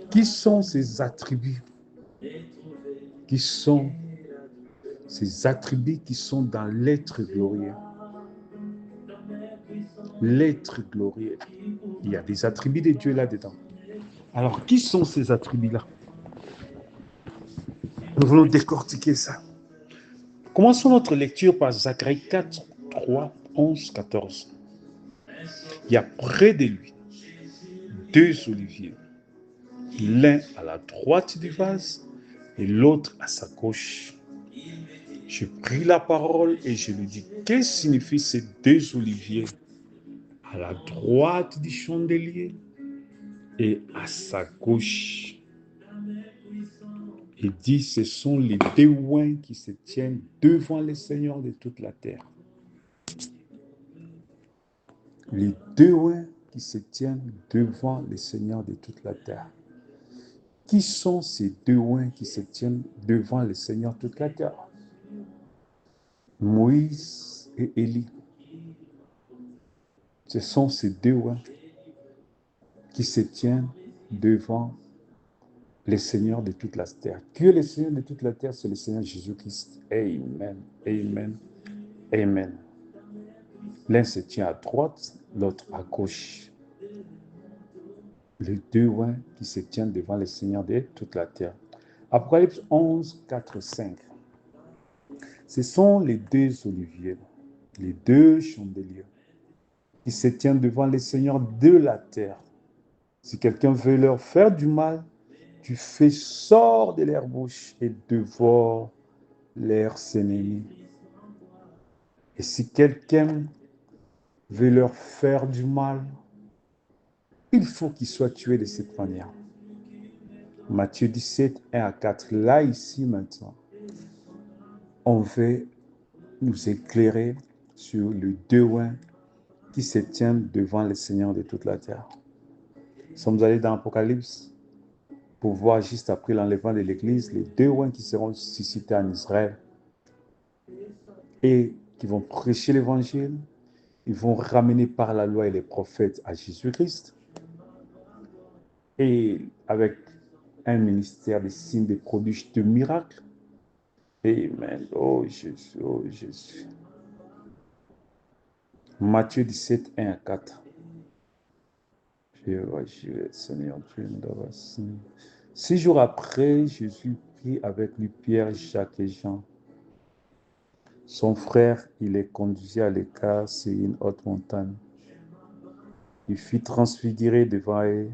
Qui sont ces attributs? Qui sont ces attributs qui sont dans l'être glorieux? L'être glorieux. Il y a des attributs de Dieu là-dedans. Alors, qui sont ces attributs-là? Nous voulons décortiquer ça. Commençons notre lecture par Zacharie 4, 3, 11, 14. Il y a près de lui 2 oliviers, l'un à la droite du vase et l'autre à sa gauche. Je pris la parole et je lui dis, que signifient ces 2 oliviers à la droite du chandelier et à sa gauche? Il dit, ce sont les 2 oins qui se tiennent devant le Seigneur de toute la terre. Les 2 oins qui se tiennent devant le Seigneur de toute la terre. Qui sont ces 2 oins qui se tiennent devant le Seigneur de toute la terre? Moïse et Élie. Ce sont ces 2 oins qui se tiennent devant le Seigneur de toute la terre. Que le Seigneur de toute la terre, c'est le Seigneur Jésus-Christ. Amen, amen, amen. L'un se tient à droite, l'autre à gauche. Les 2 oins qui se tiennent devant le Seigneur de toute la terre. Apocalypse 11, 4, 5. Ce sont les 2 oliviers, les 2 chandeliers qui se tiennent devant le Seigneur de la terre. Si quelqu'un veut leur faire du mal, tu fais sort de leur bouche et dévore leurs ennemis. Et si quelqu'un veut leur faire du mal, il faut qu'il soit tué de cette manière. Matthieu 17, 1 à 4. Là, ici, maintenant, on veut nous éclairer sur les 2 oins qui se tiennent devant le Seigneur de toute la terre. Nous sommes allés dans l'Apocalypse pour voir juste après l'enlèvement de l'Église les 2 oins qui seront suscités en Israël et qui vont prêcher l'Évangile. Ils vont ramener par la loi et les prophètes à Jésus-Christ et avec un ministère de signes, de prodiges, de miracles. Amen. Oh Jésus, oh Jésus. Matthieu 17, 1 à 4. Seigneur Dieu, 6 jours après, Jésus prit avec lui Pierre, Jacques et Jean. Son frère, il les conduisit à l'écart sur une haute montagne. Il fut transfiguré devant eux,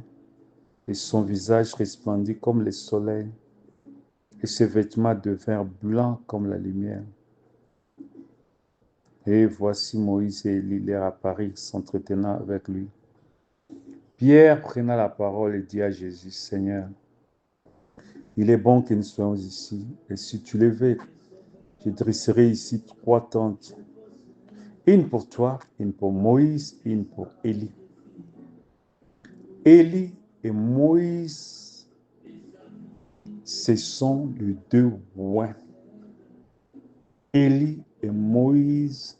et son visage resplendit comme le soleil, et ses vêtements devinrent blancs comme la lumière. Et voici Moïse et Élie leur apparurent, s'entretenant avec lui. Pierre prenant la parole et dit à Jésus, Seigneur, il est bon que nous soyons ici, et si tu le veux, je dresserai ici 3 tentes, une pour toi, une pour Moïse, une pour Élie. Élie et Moïse, ce sont les 2 oins. Élie et Moïse,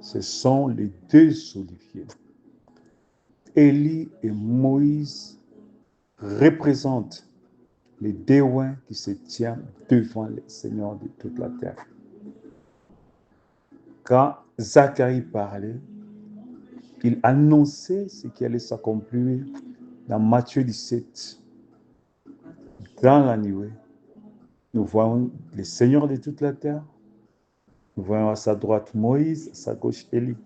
ce sont les 2 oliviers. Élie et Moïse représentent les 2 oins qui se tiennent devant le Seigneur de toute la terre. Quand Zacharie parlait, il annonçait ce qui allait s'accomplir dans Matthieu 17. Dans la nuée, nous voyons le Seigneur de toute la terre. Nous voyons à sa droite Moïse, à sa gauche Élie,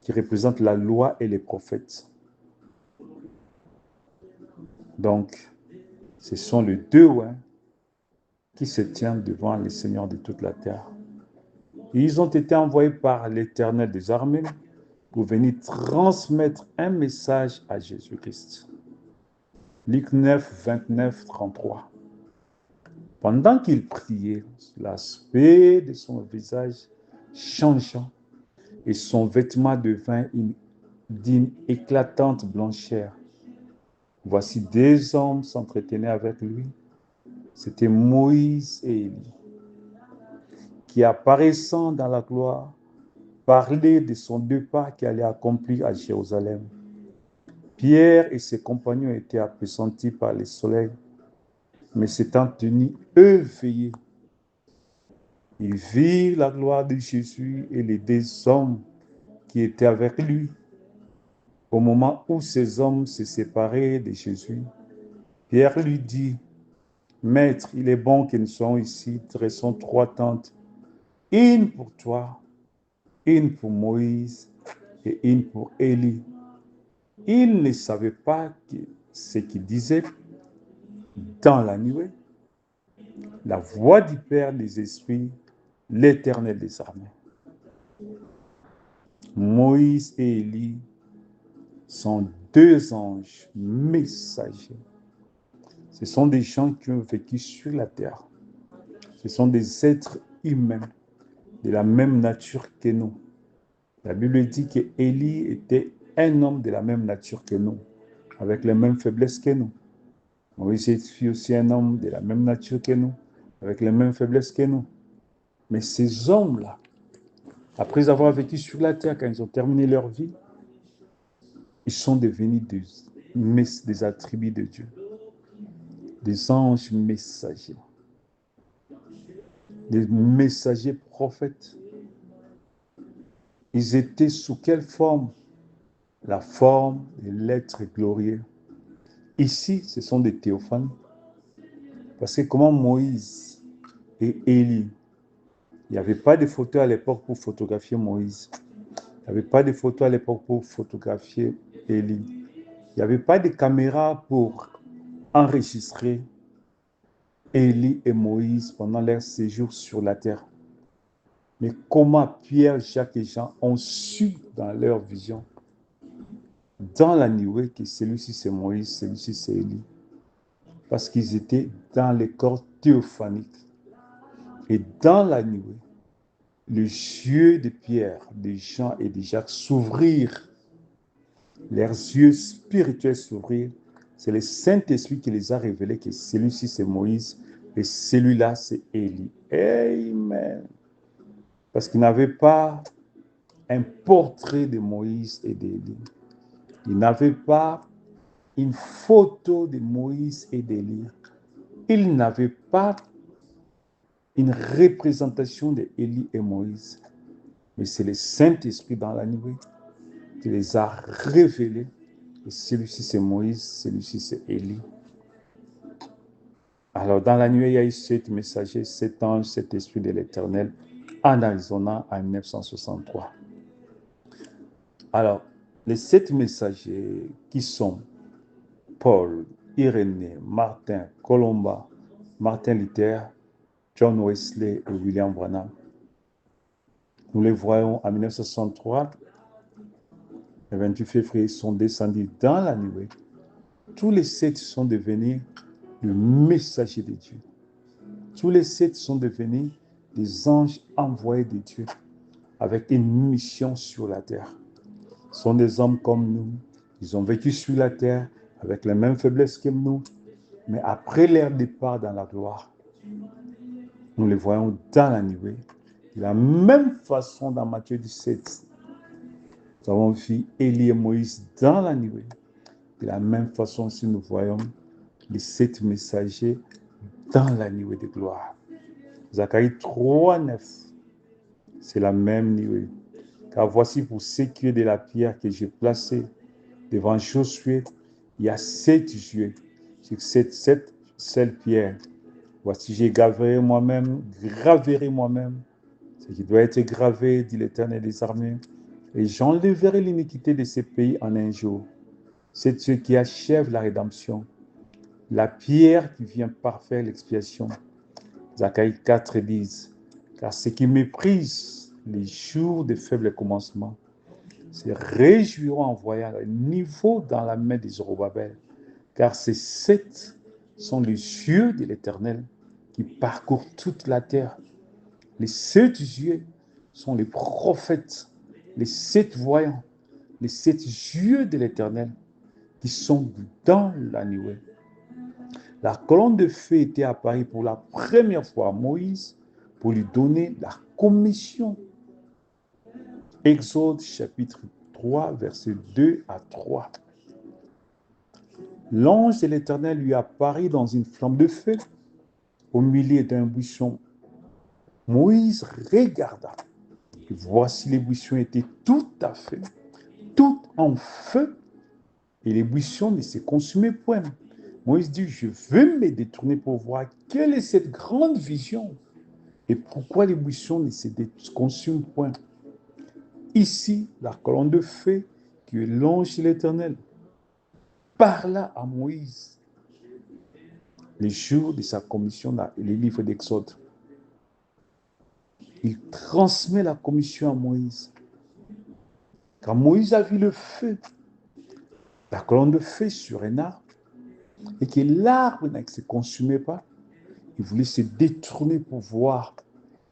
qui représente la loi et les prophètes. Donc, ce sont les 2 oins qui se tiennent devant le Seigneur de toute la terre. Et ils ont été envoyés par l'Éternel des armées pour venir transmettre un message à Jésus-Christ. Luc 9, 29, 33. Pendant qu'il priait, l'aspect de son visage changeant et son vêtement devint d'une éclatante blancheur. Voici 2 hommes s'entretenaient avec lui. C'était Moïse et Élie, qui apparaissant dans la gloire, parlaient de son départ qui allait accomplir à Jérusalem. Pierre et ses compagnons étaient appesantis par le soleil, mais s'étant tenus éveillés, ils virent la gloire de Jésus et les deux hommes qui étaient avec lui. Au moment où ces hommes se séparaient de Jésus, Pierre lui dit, « Maître, il est bon que nous soyons ici, dressons 3 tentes, une pour toi, une pour Moïse et une pour Élie. » Il ne savait pas ce qu'il disait. Dans la nuée, la voix du Père des esprits, l'Éternel des armées. Moïse et Élie sont 2 anges messagers. Ce sont des gens qui ont vécu sur la terre. Ce sont des êtres humains de la même nature que nous. La Bible dit que Élie était un homme de la même nature que nous, avec les mêmes faiblesses que nous. Moïse est aussi un homme de la même nature que nous, avec les mêmes faiblesses que nous. Mais ces hommes-là, après avoir vécu sur la terre, quand ils ont terminé leur vie, ils sont devenus des attributs de Dieu, des anges messagers, des messagers prophètes. Ils étaient sous quelle forme? La forme de l'être glorieux. Ici, ce sont des théophanies. Parce que comment Moïse et Élie, il n'y avait pas de photos à l'époque pour photographier Moïse. Il n'y avait pas de photos à l'époque pour photographier Élie. Il n'y avait pas de caméra pour enregistrer Élie et Moïse pendant leur séjour sur la terre. Mais comment Pierre, Jacques et Jean ont su dans leur vision, dans la nuée, que celui-ci c'est Moïse, celui-ci c'est Élie. Parce qu'ils étaient dans les corps théophaniques. Et dans la nuée, les yeux de Pierre, de Jean et de Jacques s'ouvrirent. Leurs yeux spirituels s'ouvrirent. C'est le Saint-Esprit qui les a révélés que celui-ci c'est Moïse et celui-là c'est Élie. Amen. Parce qu'ils n'avaient pas un portrait de Moïse et d'Élie. Ils n'avaient pas une photo de Moïse et d'Élie. Ils n'avaient pas une représentation d'Élie et Moïse. Mais c'est le Saint-Esprit dans la nuée qui les a révélés. Et celui-ci c'est Moïse, celui-ci c'est Élie. Alors dans la nuée, il y a eu 7 messagers, 7 anges, 7 esprits de l'Éternel en Arizona en 1963. Alors, les 7 messagers qui sont Paul, Irénée, Martin, Colomba, Martin Luther, John Wesley et William Branham. Nous les voyons en 1963, le 28 février, ils sont descendus dans la nuée. Tous les 7 sont devenus le messager de Dieu. Tous les 7 sont devenus des anges envoyés de Dieu avec une mission sur la terre. Ce sont des hommes comme nous. Ils ont vécu sur la terre avec les mêmes faiblesses que nous. Mais après leur départ dans la gloire, nous les voyons dans la nuée. De la même façon dans Matthieu 17, nous avons vu Élie et Moïse dans la nuée. De la même façon, si nous voyons les 7 messagers dans la nuée de gloire. Zacharie 3, 9, c'est la même nuée. Car voici pour sécuriser de la pierre que j'ai placée devant Josué, il y a 7 yeux. Sur cette seule pierre, voici j'ai graverai moi-même ce qui doit être gravé, dit l'Éternel des armées, et j'enlèverai l'iniquité de ces pays en un jour. C'est ce qui achève la rédemption, la pierre qui vient parfaire l'expiation. Zacharie 4 dit, car ceux qui méprisent les jours de faible commencement se réjouiront en voyant le niveau dans la main des Zorobabel, car ces 7 sont les yeux de l'Éternel qui parcourent toute la terre. Les 7 yeux sont les prophètes, les 7 voyants, les 7 yeux de l'Éternel qui sont dans la nuée. La colonne de feu était apparue pour la première fois à Moïse pour lui donner la commission. Exode chapitre 3, versets 2 à 3. L'ange de l'Éternel lui apparut dans une flamme de feu au milieu d'un buisson. Moïse regarda. Et voici les buissons étaient tout en feu, et les buissons ne se consumaient point. Moïse dit, je veux me détourner pour voir quelle est cette grande vision et pourquoi les buissons ne se consument point. Ici, la colonne de feu, qui est l'ange de l'Éternel, parla à Moïse les jours de sa commission dans les livres d'Exode. Il transmet la commission à Moïse. Quand Moïse a vu le feu, la colonne de feu sur un arbre, et que l'arbre ne se consumait pas, il voulait se détourner pour voir.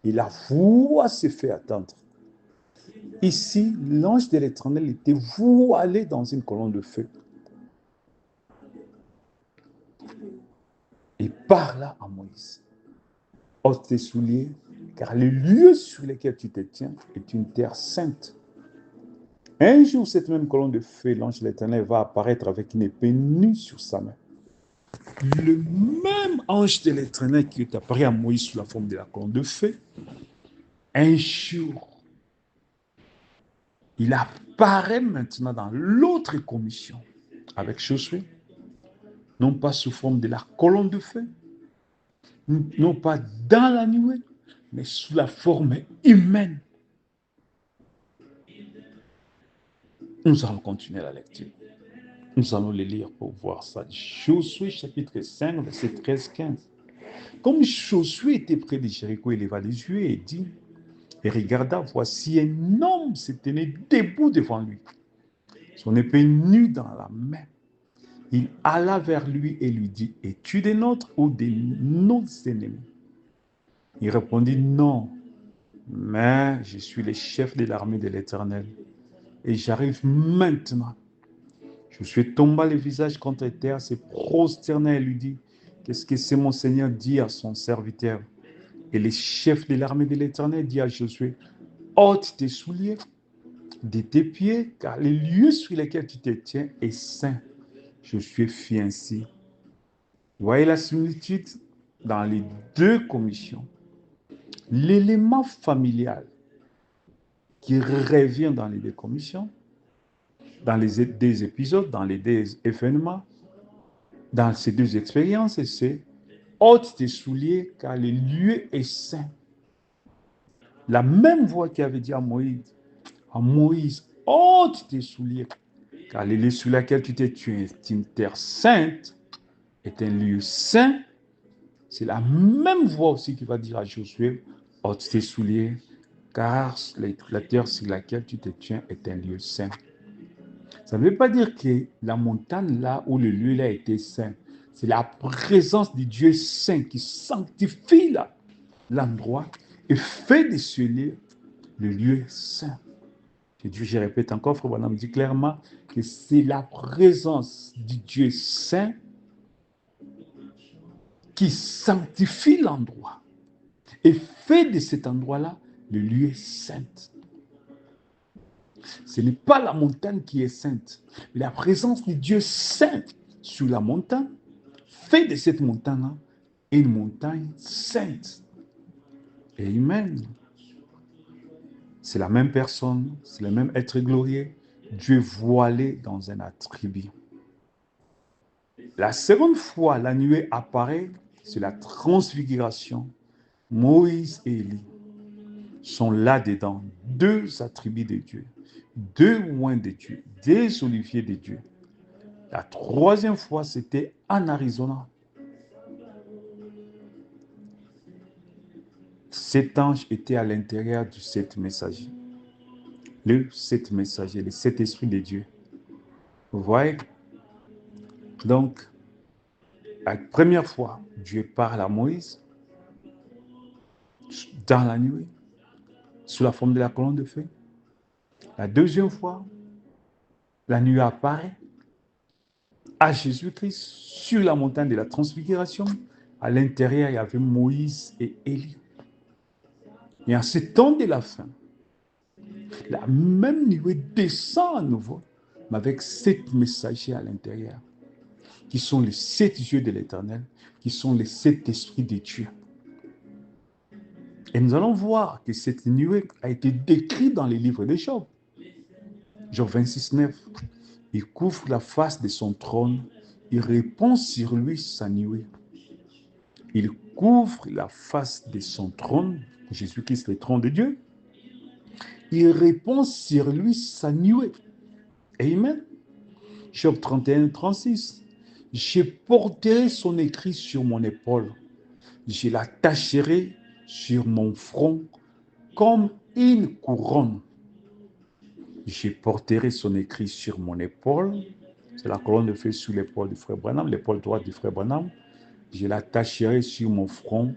Et la voix s'est fait attendre. Ici, l'ange de l'Éternel était voilé dans une colonne de feu. Et parla à Moïse. Ôte tes souliers, car le lieu sur lequel tu te tiens est une terre sainte. Un jour, cette même colonne de feu, l'ange de l'Éternel va apparaître avec une épée nue sur sa main. Le même ange de l'Éternel qui est apparu à Moïse sous la forme de la colonne de feu, un jour, il apparaît maintenant dans l'autre commission avec Josué, non pas sous forme de la colonne de feu, non pas dans la nuée, mais sous la forme humaine. Nous allons continuer la lecture. Nous allons les lire pour voir ça. Josué chapitre 5, verset 13-15. Comme Josué était près de Jéricho, il leva les yeux et dit, et regarda, voici un homme se tenait debout devant lui, son épée nue dans la main. Il alla vers lui et lui dit, es-tu des nôtres ou de nos ennemis? Il répondit, non, mais je suis le chef de l'armée de l'Éternel et j'arrive maintenant. Josué tomba le visage contre terre, se prosterna et lui dit, qu'est-ce que c'est mon Seigneur dit à son serviteur? Et le chef de l'armée de l'Éternel dit à Josué, ôte tes souliers de tes pieds, car le lieu sur lequel tu te tiens est saint. Josué fit ainsi. Vous voyez la similitude dans les deux commissions. L'élément familial qui revient dans les deux commissions, dans les deux épisodes, dans les deux événements, dans ces deux expériences, c'est ôte tes souliers car le lieu est saint. La même voix qui avait dit à Moïse, ôte tes souliers car le lieu sur lequel tu t'es tué est une terre sainte, est un lieu saint. C'est la même voix aussi qui va dire à Josué, ôte tes souliers car la terre sur laquelle tu te tiens est un lieu saint. Ça ne veut pas dire que la montagne là où le lieu là était saint. C'est la présence du Dieu saint qui sanctifie l'endroit et fait de ce lieu le lieu saint. Je répète encore, Frère Branham dit clairement que c'est la présence du Dieu saint qui sanctifie l'endroit et fait de cet endroit-là le lieu saint. Ce n'est pas la montagne qui est sainte, mais la présence du Dieu saint sur la montagne fait de cette montagne-là une montagne sainte et humaine. C'est la même personne, c'est le même être glorieux, Dieu voilé dans un attribut. La seconde fois, la nuée apparaît, c'est la transfiguration. Moïse et Élie sont là-dedans, deux attributs de Dieu, deux oins de Dieu, des oliviers de Dieu. La troisième fois, c'était en Arizona. Cet ange était à l'intérieur du sept messager. Le sept messager, le sept esprits de Dieu. Vous voyez? Donc, la première fois, Dieu parle à Moïse dans la nuit, sous la forme de la colonne de feu. La deuxième fois, la nuit apparaît à Jésus-Christ sur la montagne de la transfiguration. À l'intérieur, il y avait Moïse et Élie. Et en ce temps de la fin, la même nuée descend à nouveau, mais avec sept messagers à l'intérieur, qui sont les 7 yeux de l'Éternel, qui sont les 7 esprits de Dieu. Et nous allons voir que cette nuée a été décrite dans les livres de Job. Job 26, 9. Il couvre la face de son trône, il répand sur lui sa nuée. Il couvre la face de son trône, Jésus-Christ, le trône de Dieu. Il répand sur lui sa nuée. Amen. Job 31, 36. Je porterai son écrit sur mon épaule. Je l'attacherai sur mon front comme une couronne. Je porterai son écrit sur mon épaule. C'est la colonne de feu sur l'épaule du frère Branham, l'épaule droite du frère Branham. Je l'attacherai sur mon front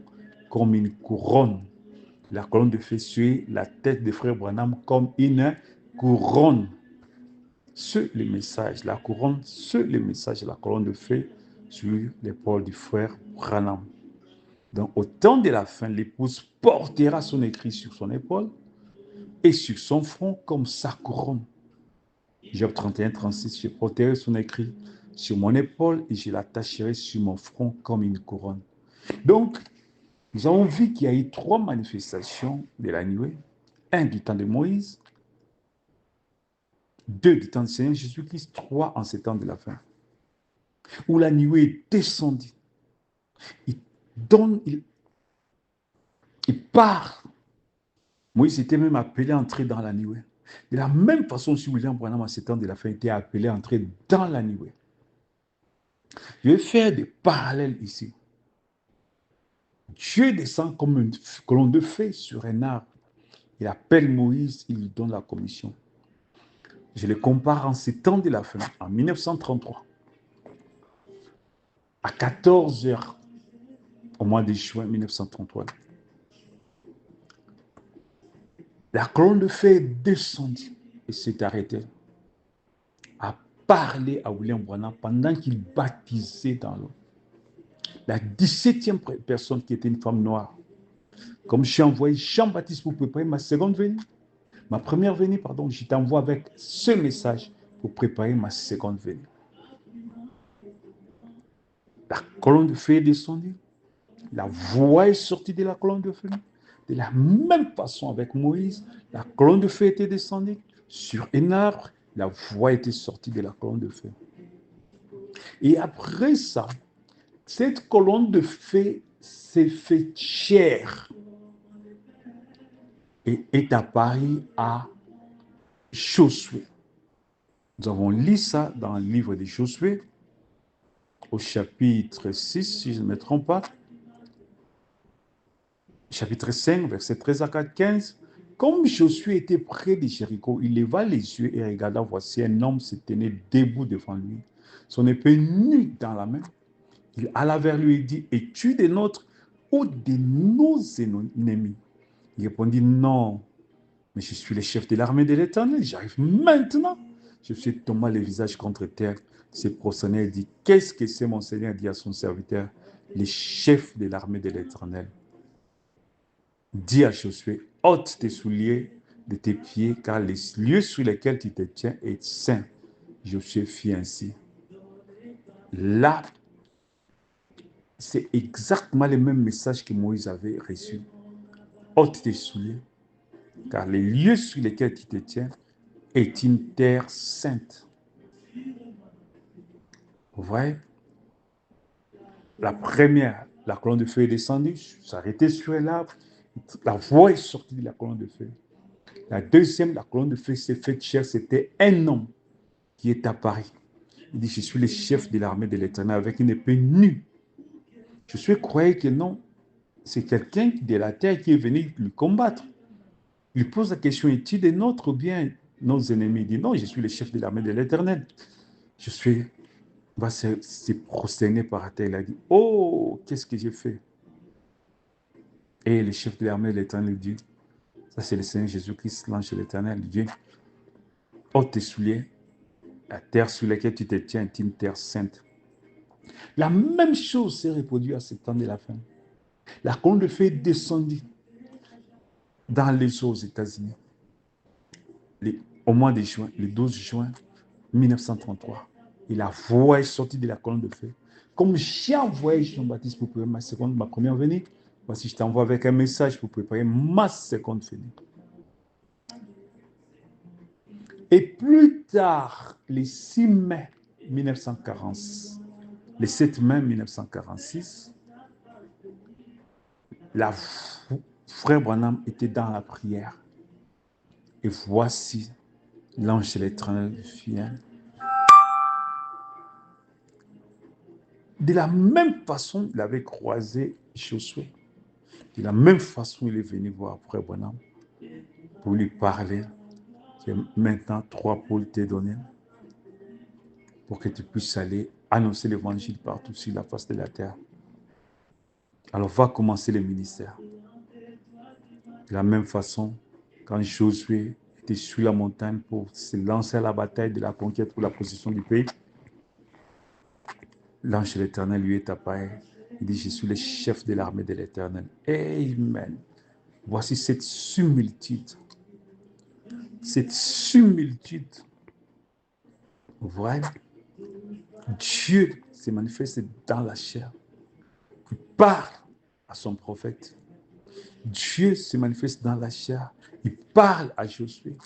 comme une couronne. La colonne de feu sur la tête du frère Branham comme une couronne. C'est le message, la couronne, c'est le message de la colonne de feu sur l'épaule du frère Branham. Donc, au temps de la fin, l'épouse portera son écrit sur son épaule et sur son front comme sa couronne. Job 31, 36, je porterai son écrit sur mon épaule et je l'attacherai sur mon front comme une couronne. Donc, nous avons vu qu'il y a eu 3 manifestations de la nuée. 1 du temps de Moïse, 2 du temps du Seigneur Jésus-Christ, 3 en ces temps de la fin. Où la nuée est descendue. Il part. Moïse était même appelé à entrer dans la nuée. De la même façon, si William Branham, en ces temps de la fin, était appelé à entrer dans la nuée. Je vais faire des parallèles ici. Dieu descend comme une colonne de feu sur un arbre. Il appelle Moïse, il lui donne la commission. Je le compare en ces temps de la fin, en 1933, à 14 heures, au mois de juin 1933. La colonne de feu est descendue et s'est arrêtée à parler à William Branham pendant qu'il baptisait dans l'eau. La 17e personne qui était une femme noire. Comme je suis envoyé Jean-Baptiste pour préparer ma seconde venue, ma première venue, pardon, je t'envoie avec ce message pour préparer ma seconde venue. La colonne de feu est descendue. La voix est sortie de la colonne de feu. De la même façon avec Moïse, la colonne de feu était descendue sur un arbre. La voix était sortie de la colonne de feu. Et après ça, cette colonne de feu s'est fait chair et est apparue à Josué. Nous avons lu ça dans le livre de Josué, au chapitre 6, si je ne me trompe pas. Chapitre 5, verset 13 à 15. Comme Josué était près de Jéricho, il leva les yeux et regarda, voici un homme se tenait debout devant lui, son épée nue dans la main. Il alla vers lui et dit, es-tu des nôtres ou de nos ennemis? Il répondit, non, mais je suis le chef de l'armée de l'Éternel, j'arrive maintenant. Je suis tombé le visage contre terre, se prosternait et dit, qu'est-ce que c'est, mon Seigneur, dit à son serviteur, le chef de l'armée de l'Éternel. Dis à Josué, ôte tes souliers de tes pieds, car les lieux sur lesquels tu te tiens est saint. Josué fit ainsi. Là, c'est exactement le même message que Moïse avait reçu. Ôte tes souliers, car les lieux sur lesquels tu te tiens est une terre sainte. Vous voyez? La première, la colonne de feu est descendue, s'arrêtait sur l'arbre, la voix est sortie de la colonne de feu. La deuxième, la colonne de feu s'est faite chair, c'était un homme qui est apparu. Il dit, je suis le chef de l'armée de l'Éternel avec une épée nue. Je suis croyant que non, c'est quelqu'un de la terre qui est venu lui combattre. Il pose la question, es-tu des nôtres ou bien nos ennemis? Il dit, non, je suis le chef de l'armée de l'Éternel. Il va se prosterner par terre. Il a dit, oh, qu'est-ce que j'ai fait? Et le chef de l'armée de l'Éternel dit, ça c'est le Seigneur Jésus-Christ, l'ange de l'Éternel, il dit, ôte tes souliers, la terre sur laquelle tu te tiens est une terre sainte. La même chose s'est reproduite à ce temps de la fin. La colonne de feu est descendue dans les eaux aux États-Unis au mois de juin, le 12 juin 1933. Et la voix est sortie de la colonne de feu. Comme j'ai envoyé Jean-Baptiste pour préparer ma première venue, voici, je t'envoie avec un message pour préparer ma seconde venue. Et plus tard, le 6 mai 1946, le 7 mai 1946, frère Branham était dans la prière. Et voici, l'ange de l'Éternel vient. De la même façon, il avait croisé Josué. De la même façon, il est venu voir frère Branham pour lui parler. Maintenant, 3 pôles t'est donné pour que tu puisses aller annoncer l'évangile partout sur la face de la terre. Alors, va commencer le ministère. De la même façon, quand Josué était sur la montagne pour se lancer à la bataille de la conquête pour la possession du pays, l'ange de l'Éternel lui est apparu. Il dit, je suis le chef de l'armée de l'Éternel. Amen. Voici cette similitude. Cette similitude. Voilà. Dieu se manifeste dans la chair. Il parle à son prophète. Dieu se manifeste dans la chair. Il parle à Josué.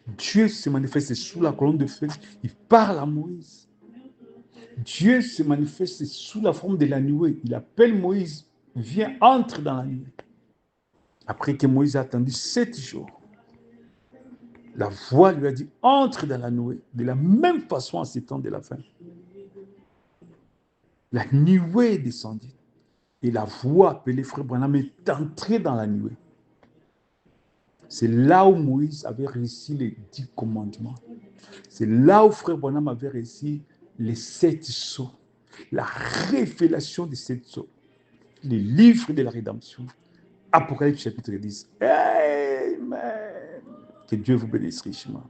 Dieu se manifeste sous la colonne de feu. Il parle à Moïse. Dieu se manifeste sous la forme de la nuée. Il appelle Moïse. Viens, entre dans la nuée. Après que Moïse a attendu 7 jours, la voix lui a dit, entre dans la nuée. De la même façon, en ces temps de la fin. La nuée est descendue. Et la voix appelée frère Branham est entrée dans la nuée. C'est là où Moïse avait réussi les 10 commandements. C'est là où frère Branham avait réussi les 7 sceaux. La révélation des 7 sceaux. Les livres de la rédemption. Apocalypse chapitre 10. Amen. Que Dieu vous bénisse richement.